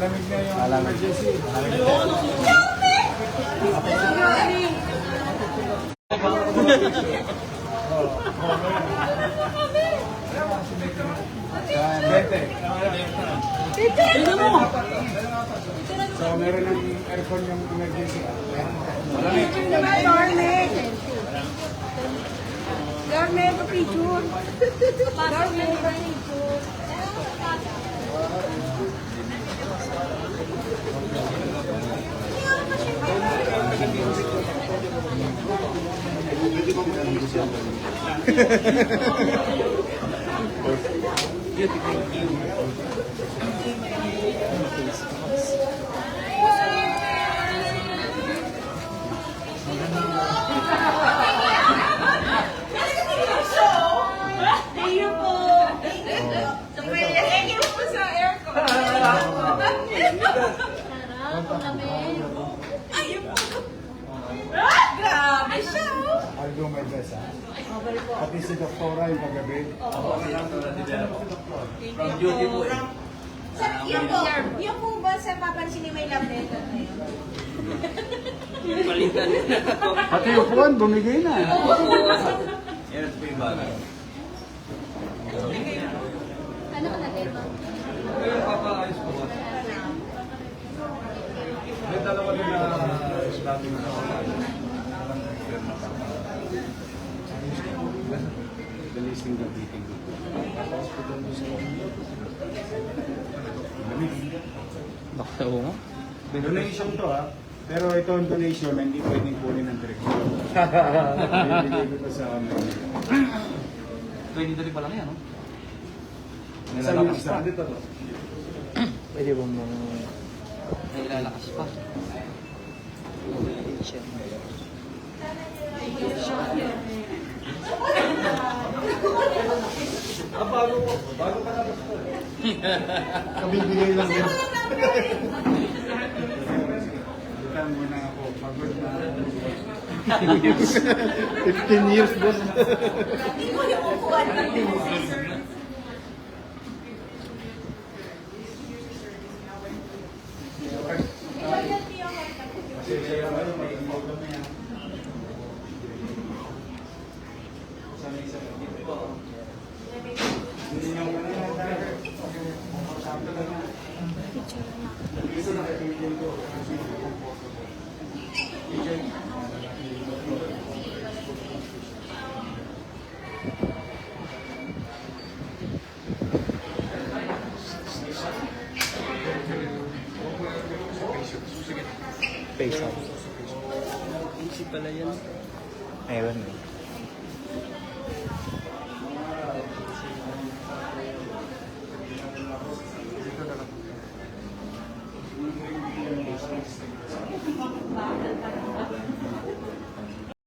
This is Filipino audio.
Malamig na yung emergency. So, meron ng aircon yung emergency. Malamig. Garme pa picture. Garme pa picture. I'll do my best, ha? Pati si Doktora yung paggabi. From duty po eh. Sir, yung po ba sa papansin ni may love letter na yun? Palitan na ako. Pati upuan, bumigay na. Yan po yung bagay. Ano ka natin, ma'am? Ngayon, papaayos po. May dalawa din na slapping na ako. The listing the meeting. Bakta mo? Donation to, ha? Pero ito ang donation na hindi pwedeng kunin ng direksyon. Bibigay ko to sa amin. 23 pa lang yan, no? Saan yung isa? Dito to. Pwede ba mo... Nailalakas pa. Bago ka na ba? Kabibigay lang yun. Bukan muna ako. Pagod na. 15 years, boss. Hindi mo yung upuan ng sir. Face off. Easy pala yan. Meron eh.